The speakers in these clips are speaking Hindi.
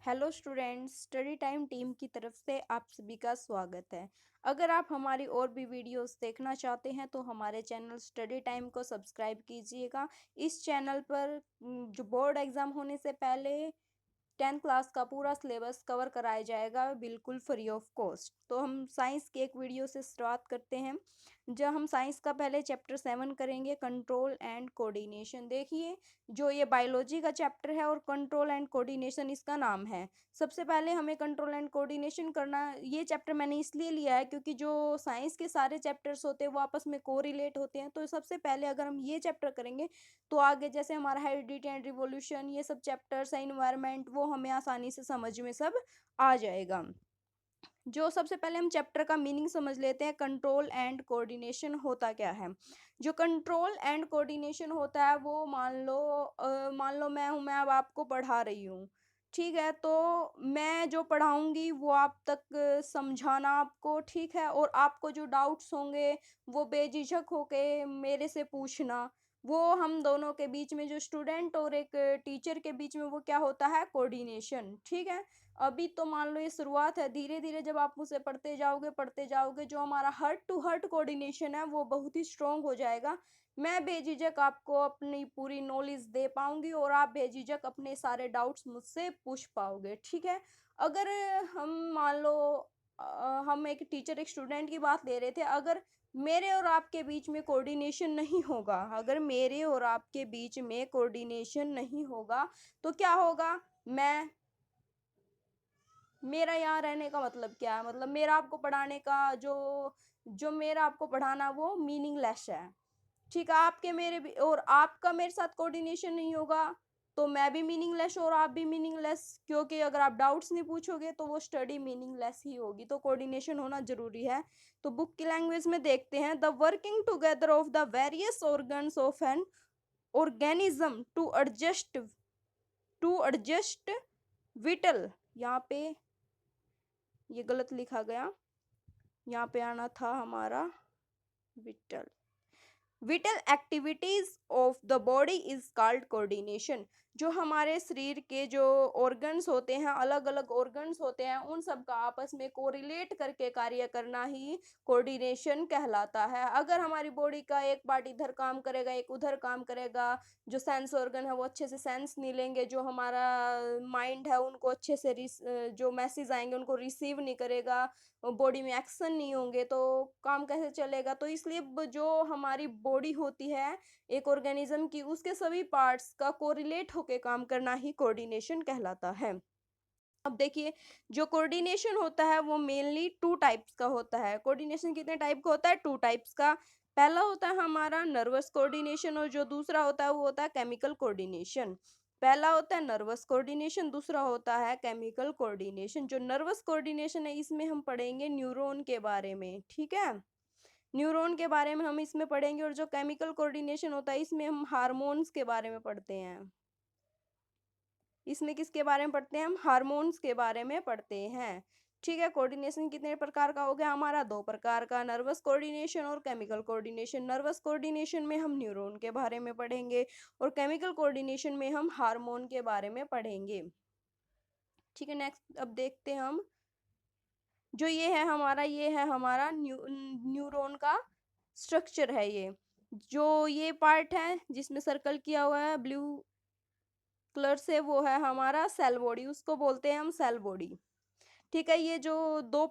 Hello students, study time team की तरफ से आप सभी का स्वागत है। अगर आप हमारी और भी वीडियोस देखना चाहते हैं तो हमारे चैनल स्टडी टाइम को सब्सक्राइब कीजिएगा। इस चैनल पर जो बोर्ड एग्ज़ाम होने से पहले 10th क्लास का पूरा सिलेबस कवर कराया जाएगा बिल्कुल फ्री ऑफ कॉस्ट। तो हम साइंस के एक वीडियो से शुरुआत करते हैं। जब हम साइंस का पहले चैप्टर 7 करेंगे, कंट्रोल एंड कोऑर्डिनेशन। देखिए, जो ये बायोलॉजी का चैप्टर है और कंट्रोल एंड कोऑर्डिनेशन इसका नाम है। सबसे पहले हमें कंट्रोल एंड कोऑर्डिनेशन करना, ये चैप्टर मैंने इसलिए लिया है क्योंकि जो साइंस के सारे चैप्टर्स होते हैं वो आपस में कोरिलेट होते हैं। तो सबसे पहले अगर हम ये चैप्टर करेंगे तो आगे जैसे हमारा हेरिडिटी एंड रिवोल्यूशन, ये सब चैप्टर्स है, इन्वायरमेंट, वो हमें आसानी से समझ में सब आ जाएगा। जो सबसे पहले हम चैप्टर का मीनिंग समझ लेते हैं, कंट्रोल एंड कोऑर्डिनेशन होता क्या है। जो कंट्रोल एंड कोऑर्डिनेशन होता है वो मान लो मैं अब आपको पढ़ा रही हूँ। ठीक है, तो मैं जो पढ़ाऊंगी वो आप तक समझाना आपको, ठीक है, और आपको जो डाउट्स होंगे वो बेझिझक होके मेरे से पूछना। वो हम दोनों के बीच में, जो स्टूडेंट और एक टीचर के बीच में, वो क्या होता है, कोऑर्डिनेशन। ठीक है, अभी तो मान लो ये शुरुआत है, धीरे धीरे जब आप मुझसे पढ़ते जाओगे जो हमारा हर्ट टू हर्ट कोऑर्डिनेशन है वो बहुत ही स्ट्रोंग हो जाएगा। मैं बेझिझक आपको अपनी पूरी नॉलेज दे पाऊंगी और आप बेझिझक अपने सारे डाउट्स मुझसे पूछ पाओगे। ठीक है, अगर हम मान लो हम एक टीचर एक स्टूडेंट की बात ले रहे थे, अगर मेरे और आपके बीच में कोऑर्डिनेशन नहीं होगा, अगर मेरे और आपके बीच में कोऑर्डिनेशन नहीं होगा तो क्या होगा, मेरा यहाँ रहने का मतलब क्या है, मतलब मेरा आपको पढ़ाने का जो जो मेरा आपको पढ़ाना वो मीनिंगलेस है। ठीक है, आपके मेरे भी और आपका मेरे साथ कोऑर्डिनेशन नहीं होगा तो मैं भी मीनिंगलेस और आप भी मीनिंगलेस, क्योंकि अगर आप डाउट्स नहीं पूछोगे तो वो स्टडी मीनिंगलेस ही होगी। तो कोऑर्डिनेशन होना जरूरी है। तो बुक की लैंग्वेज में देखते हैं, the working together of the various organs of an organism to adjust vital, यहाँ पे ये गलत लिखा गया, यहाँ पे आना था हमारा whittle whittle activities of the body is called coordination. जो हमारे शरीर के जो ऑर्गन्स होते हैं, अलग अलग ऑर्गन्स होते हैं, उन सब का आपस में कोरिलेट करके कार्य करना ही कोऑर्डिनेशन कहलाता है। अगर हमारी बॉडी का एक पार्ट इधर काम करेगा एक उधर काम करेगा, जो सेंस ऑर्गन है वो अच्छे से सेंस नहीं लेंगे, जो हमारा माइंड है उनको अच्छे से जो मैसेज आएंगे उनको रिसीव नहीं करेगा, बॉडी में एक्शन नहीं होंगे तो काम कैसे चलेगा। तो इसलिए जो हमारी बॉडी होती है एक ऑर्गेनिज्म की, उसके सभी पार्ट्स का कोरिलेट होके काम करना ही कोऑर्डिनेशन कहलाता है। अब देखिए, जो कोऑर्डिनेशन होता है वो मेनली टू टाइप्स का होता है। कोऑर्डिनेशन कितने टाइप का होता है, टू टाइप्स का। पहला होता है हमारा नर्वस कोऑर्डिनेशन और जो दूसरा होता है वो होता है केमिकल कोऑर्डिनेशन। पहला होता है नर्वस कोऑर्डिनेशन, दूसरा होता है केमिकल कोऑर्डिनेशन। जो नर्वस कोऑर्डिनेशन है इसमें हम पढ़ेंगे न्यूरॉन के बारे में। ठीक है, न्यूरॉन के बारे में हम इसमें पढ़ेंगे। और जो केमिकल कोऑर्डिनेशन होता है इसमें हम हार्मोन्स के बारे में पढ़ते हैं। इसमें किसके बारे में पढ़ते हैं, हम हार्मोन्स के बारे में पढ़ते हैं। ठीक है, कोऑर्डिनेशन कितने प्रकार का हो गया हमारा, दो प्रकार का, नर्वस कोऑर्डिनेशन और केमिकल कोऑर्डिनेशन। नर्वस कोऑर्डिनेशन में हम न्यूरॉन के बारे में पढ़ेंगे और केमिकल कोऑर्डिनेशन में हम हार्मोन के बारे में पढ़ेंगे। ठीक है, नेक्स्ट अब देखते हैं हम, जो ये है हमारा न्यूरॉन का स्ट्रक्चर है। ये जो ये पार्ट है जिसमें सर्कल किया हुआ है ब्लू कलर से, वो है हमारा सेल बॉडी, उसको बोलते हैं हम सेल बॉडी। ठीक है, ये जो दो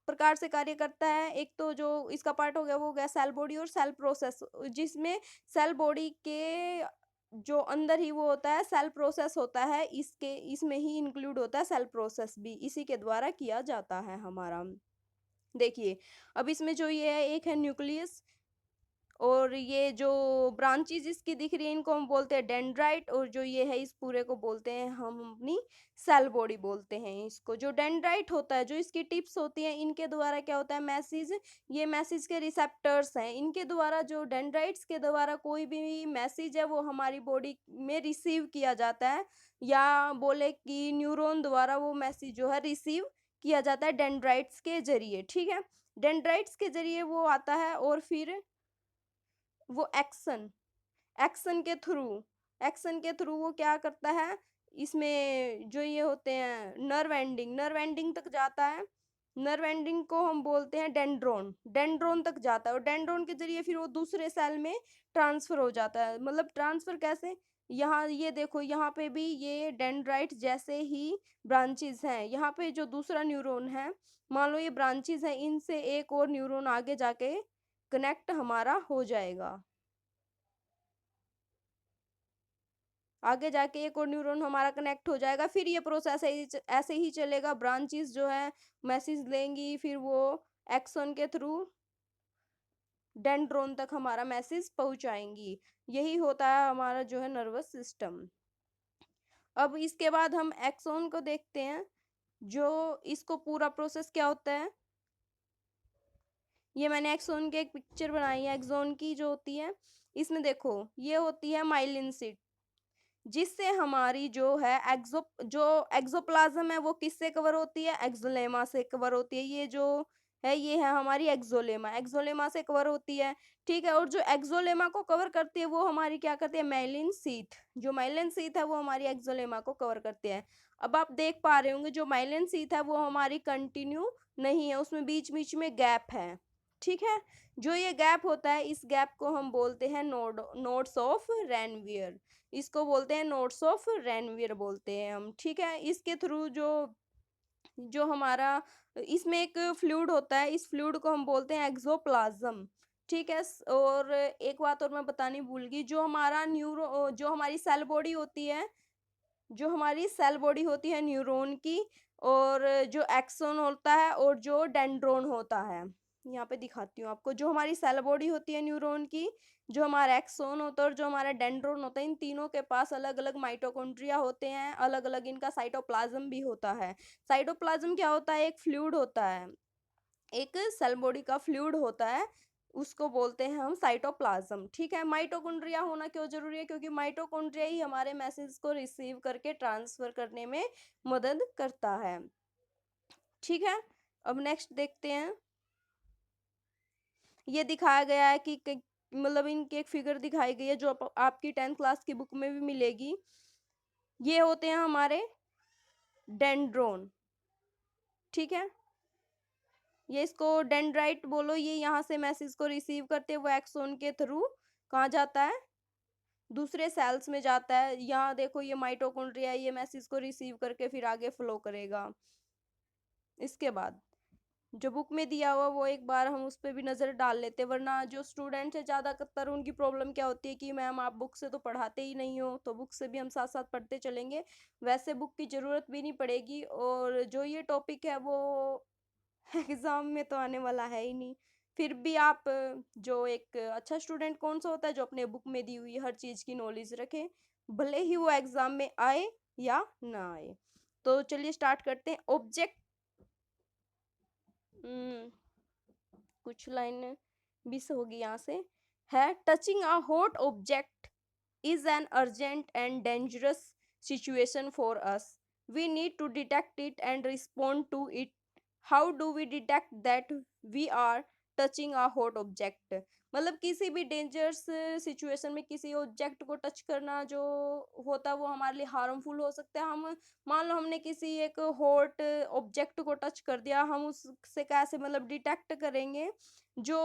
प्रकार से कार्य करता है, एक तो जो इसका पार्ट हो गया सेल बॉडी और सेल प्रोसेस, जिसमें सेल बॉडी के जो अंदर ही वो होता है सेल प्रोसेस होता है, इसके इसमें ही इंक्लूड होता है सेल प्रोसेस भी, इसी के द्वारा किया जाता है हमारा। देखिए, अब इसमें जो ये है, एक है न्यूक्लियस और ये जो ब्रांचेज इसकी दिख रही है इनको हम बोलते हैं डेंड्राइट, और जो ये है इस पूरे को बोलते हैं हम अपनी सेल बॉडी बोलते हैं इसको। जो डेंड्राइट होता है, जो इसकी टिप्स होती हैं, इनके द्वारा क्या होता है, मैसेज, ये मैसेज के रिसेप्टर्स हैं, इनके द्वारा, जो डेंड्राइट्स के द्वारा कोई भी मैसेज है वो हमारी बॉडी में रिसीव किया जाता है, या बोले कि न्यूरॉन द्वारा वो मैसेज जो है रिसीव किया जाता है डेंड्राइट्स के जरिए। ठीक है, डेंड्राइट्स के जरिए वो आता है और फिर वो एक्शन एक्शन के थ्रू वो क्या करता है, इसमें जो ये होते हैं नर्व एंडिंग तक जाता है। नर्व एंडिंग को हम बोलते हैं डेंड्रोन, डेंड्रोन तक जाता है और डेंड्रोन के जरिए फिर वो दूसरे सेल में ट्रांसफर हो जाता है। मतलब ट्रांसफर कैसे, यहाँ ये देखो, यहाँ पे भी ये डेंड्राइट जैसे ही ब्रांचेस हैं। यहाँ पे जो दूसरा न्यूरॉन है, मान लो ये ब्रांचेस हैं, इनसे एक और न्यूरॉन आगे जाके कनेक्ट हमारा हो जाएगा। आगे जाके एक और न्यूरॉन हमारा कनेक्ट हो जाएगा। फिर ये प्रोसेस ऐसे ही चलेगा। ब्रांचेस जो है मैसेज लेंगी, फिर वो एक्सॉन के थ्रू डेंड्रोन तक हमारा मैसेज पहुंचाएंगी। यही होता है हमारा जो है नर्वस सिस्टम। अब इसके बाद हम एक्सॉन को देखते हैं, जो इसको पूरा प्रोसेस क्या होता है। ये मैंने एक्सॉन की एक पिक्चर बनाई है, एक्सॉन की जो होती है। इसमें देखो, ये होती है माइलिन शीट, जिससे हमारी जो है एक्सोप्लाज्म है वो किससे कवर होती है, एक्सोलेमा से कवर होती है। ये जो है ये है हमारी एक्सोलेमा, एक्सोलेमा से कवर होती है। ठीक है, और जो एक्सोलेमा को कवर करती है वो हमारी क्या करती है, माइलिन शीथ। जो माइलिन शीथ है वो हमारी एक्सोलेमा को कवर करती है। अब आप देख पा रहे होंगे जो माइलिन शीथ है वो हमारी कंटिन्यू नहीं है, उसमें बीच बीच में गैप है। ठीक है, जो ये गैप होता है इस गैप को हम बोलते हैं नोड्स ऑफ रेनवियर। इसको बोलते हैं नोड्स ऑफ रेनवियर बोलते हैं हम। ठीक है, इसके थ्रू जो जो हमारा इसमें एक फ्लूइड होता है, इस फ्लूइड को हम बोलते हैं एक्सोप्लाज्म। ठीक है, और एक बात और मैं बतानी भूल गई, जो हमारी सेल बॉडी होती है, जो हमारी सेल बॉडी होती है न्यूरॉन की, और जो एक्सोन होता है और जो डेंड्रोन होता है, यहाँ पे दिखाती हूँ आपको। जो हमारी सेल बॉडी होती है न्यूरॉन की, जो हमारा एक्सोन होता है और जो हमारा डेंड्रोन होता है, इन तीनों के पास अलग अलग माइटोकॉन्ड्रिया होते हैं, अलग अलग इनका साइटोप्लाज्म भी होता है। साइटोप्लाज्म क्या होता है, एक फ्लूइड होता है, एक सेल बॉडी का फ्लूइड होता है, उसको बोलते हैं हम साइटोप्लाज्म। ठीक है, माइटोकॉन्ड्रिया होना क्यों जरूरी है, क्योंकि माइटोकॉन्ड्रिया ही हमारे मैसेज को रिसीव करके ट्रांसफर करने में मदद करता है। ठीक है, अब नेक्स्ट देखते हैं। ये दिखाया गया है कि मतलब इनकी एक फिगर दिखाई गई है जो आपकी 10th क्लास की बुक में भी मिलेगी। ये होते हैं हमारे डेंड्रोन। ठीक है, ये इसको डेंड्राइट बोलो। ये यहाँ से मैसेज को रिसीव करते हैं, वो एक्सोन के थ्रू कहाँ जाता है, दूसरे सेल्स में जाता है। यहाँ देखो ये माइटोकॉन्ड्रिया, ये मैसेज को रिसीव करके फिर आगे फ्लो करेगा। इसके बाद जो बुक में दिया हुआ वो एक बार हम उस पर भी नज़र डाल लेते हैं, वरना जो स्टूडेंट्स है ज़्यादातर उनकी प्रॉब्लम क्या होती है कि मैम आप बुक से तो पढ़ाते ही नहीं हो। तो बुक से भी हम साथ साथ पढ़ते चलेंगे, वैसे बुक की ज़रूरत भी नहीं पड़ेगी। और जो ये टॉपिक है वो एग्ज़ाम में तो आने वाला है ही नहीं। फिर भी आप जो एक अच्छा स्टूडेंट कौन सा होता है, जो अपने बुक में दी हुई हर चीज़ की नॉलेज रखे, भले ही वो एग्ज़ाम में आए या ना आए। तो चलिए स्टार्ट करते हैं। ऑब्जेक्ट, कुछ लाइन मिस होगी यहाँ से, है touching a hot object is an urgent and dangerous situation for us. We need to detect it and respond to it. How do we detect that we are touching a hot object? मतलब किसी भी डेंजरस सिचुएशन में किसी ऑब्जेक्ट को टच करना जो होता है वो हमारे लिए हार्मफुल हो सकता है। हम मान लो हमने किसी एक हॉट ऑब्जेक्ट को टच कर दिया, हम उससे कैसे मतलब डिटेक्ट करेंगे। जो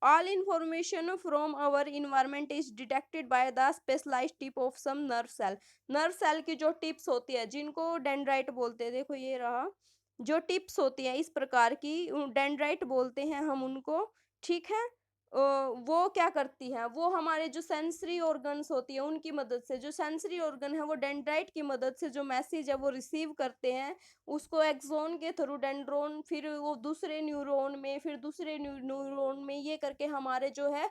all information from our environment is detected by the specialized tip of some nerve cell. Nerve cell की जो टिप्स होती है जिनको डेंड्राइट बोलते हैं, देखो ये रहा, जो टिप्स होती है इस प्रकार की डेंड्राइट बोलते हैं हम उनको। ठीक है, वो क्या करती है, वो हमारे जो सेंसरी ऑर्गन्स होती है उनकी मदद से, जो सेंसरी ऑर्गन है वो डेंड्राइट की मदद से जो मैसेज है वो रिसीव करते हैं, उसको एक्सोन के थ्रू डेंड्रोन, फिर वो दूसरे न्यूरॉन में, फिर दूसरे न्यूरॉन में, ये करके हमारे जो है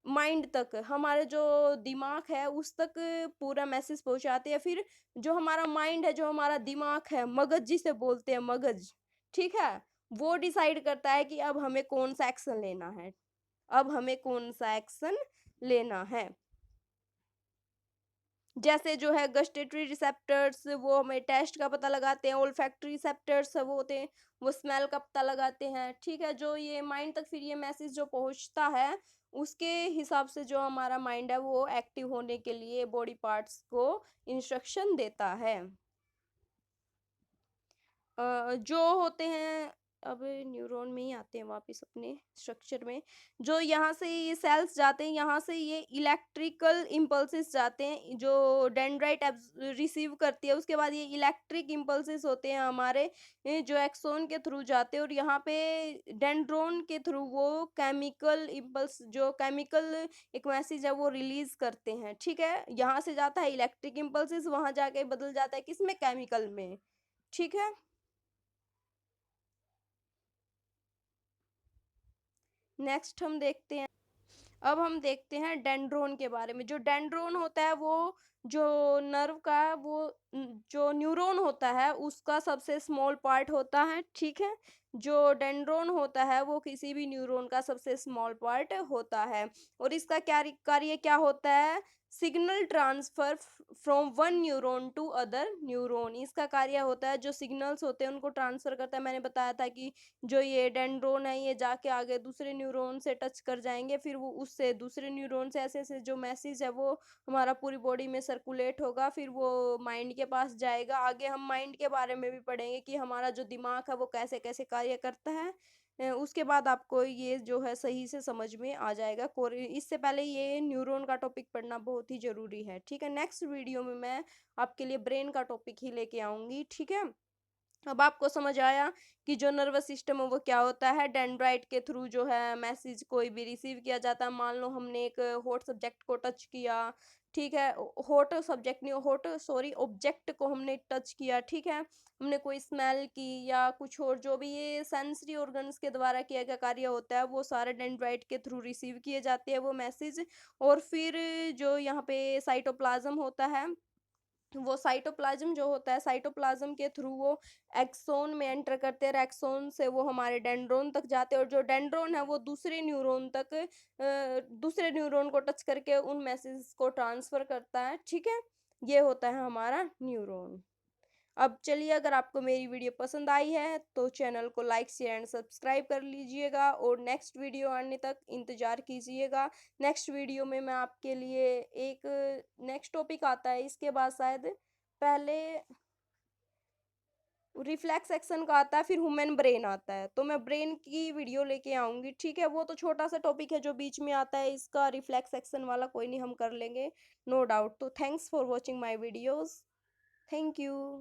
माइंड तक, हमारे जो दिमाग है उस तक पूरा मैसेज पहुंचाते हैं। फिर जो हमारा माइंड है, जो हमारा दिमाग है, मगज जिसे बोलते हैं मगज, ठीक है, वो डिसाइड करता है कि अब हमें कौन सा एक्शन लेना है, अब हमें कौन सा एक्शन लेना है। जैसे जो है गस्टेटरी रिसेप्टर्स वो हमें टेस्ट का पता लगाते हैं, ओल्फैक्टरी रिसेप्टर्स वो होते हैं वो स्मेल का पता लगाते हैं। ठीक है, जो ये माइंड तक फिर ये मैसेज जो पहुंचता है उसके हिसाब से जो हमारा माइंड है वो एक्टिव होने के लिए बॉडी पार्ट्स को इंस्ट्रक्शन देता है। जो होते हैं, अब न्यूरॉन में ही आते हैं वापस अपने स्ट्रक्चर में। जो यहाँ से ये सेल्स जाते हैं, यहाँ से ये इलेक्ट्रिकल इम्पल्सेस जाते हैं जो डेंड्राइट रिसीव करती है। उसके बाद ये इलेक्ट्रिक इम्पल्सेस होते हैं हमारे जो एक्सोन के थ्रू जाते हैं, और यहाँ पे डेंड्रोन के थ्रू वो केमिकल इम्पल्स, जो केमिकल एक मैसेज है वो रिलीज करते हैं। ठीक है, यहाँ से जाता है इलेक्ट्रिक इम्पल्सेस, वहां जाके बदल जाता है किसमें, केमिकल में। ठीक है, नेक्स्ट हम देखते हैं। अब हम देखते हैं डेंड्रोन के बारे में। जो डेंड्रोन होता है वो जो नर्व का वो जो न्यूरॉन होता है उसका सबसे स्मॉल पार्ट होता है। ठीक है, जो डेंड्रोन होता है वो किसी भी न्यूरॉन का सबसे स्मॉल पार्ट होता है। और इसका क्या कार्य क्या होता है, signal transfer from one neuron to other neuron. इसका कार्य होता है जो सिग्नल्स होते हैं उनको ट्रांसफर करता है। मैंने बताया था कि जो ये डेंड्रोन है ये जाके आगे दूसरे न्यूरॉन से टच कर जाएंगे, फिर वो उससे दूसरे न्यूरॉन से ऐसे ऐसे जो मैसेज है वो हमारा पूरी बॉडी में सर्कुलेट होगा, फिर वो माइंड के पास जाएगा। आगे हम माइंड के बारे में भी पढ़ेंगे कि हमारा जो दिमाग है वो कैसे कैसे कार्य करता है। उसके बाद आपको ये जो है सही से समझ में आ जाएगा। इससे पहले ये न्यूरॉन का टॉपिक पढ़ना बहुत ही जरूरी है। ठीक है, नेक्स्ट वीडियो में मैं आपके लिए ब्रेन का टॉपिक ही लेके आऊंगी। ठीक है, अब आपको समझ आया कि जो नर्वस सिस्टम है वो क्या होता है। डेंड्राइट के थ्रू जो है मैसेज कोई भी रिसीव किया जाता है। मान लो हमने एक हॉट सब्जेक्ट को टच किया, ठीक है, हॉट सब्जेक्ट नहीं, हॉट सॉरी ऑब्जेक्ट को हमने टच किया। ठीक है, हमने कोई स्मेल की या कुछ और, जो भी ये सेंसरी ऑर्गन्स के द्वारा किया गया कार्य होता है वो सारे डेंड्राइट के थ्रू रिसीव किए जाते हैं वो मैसेज। और फिर जो यहाँ पे साइटोप्लाज्म होता है, वो साइटोप्लाज्म जो होता है, साइटोप्लाज्म के थ्रू वो एक्सोन में एंटर करते हैं। एक्सोन से वो हमारे डेंड्रोन तक जाते हैं, और जो डेंड्रोन है वो दूसरे न्यूरॉन तक दूसरे न्यूरॉन को टच करके उन मैसेज को ट्रांसफर करता है। ठीक है, ये होता है हमारा न्यूरॉन। अब चलिए, अगर आपको मेरी वीडियो पसंद आई है तो चैनल को लाइक शेयर एंड सब्सक्राइब कर लीजिएगा, और नेक्स्ट वीडियो आने तक इंतज़ार कीजिएगा। नेक्स्ट वीडियो में मैं आपके लिए एक नेक्स्ट टॉपिक आता है इसके बाद शायद, पहले रिफ्लेक्स एक्शन का आता है, फिर ह्यूमन ब्रेन आता है, तो मैं ब्रेन की वीडियो लेके आऊँगी। ठीक है, वो तो छोटा सा टॉपिक है जो बीच में आता है, इसका रिफ्लेक्स एक्शन वाला कोई नहीं, हम कर लेंगे नो डाउट। तो thanks for watching my videos. Thank you.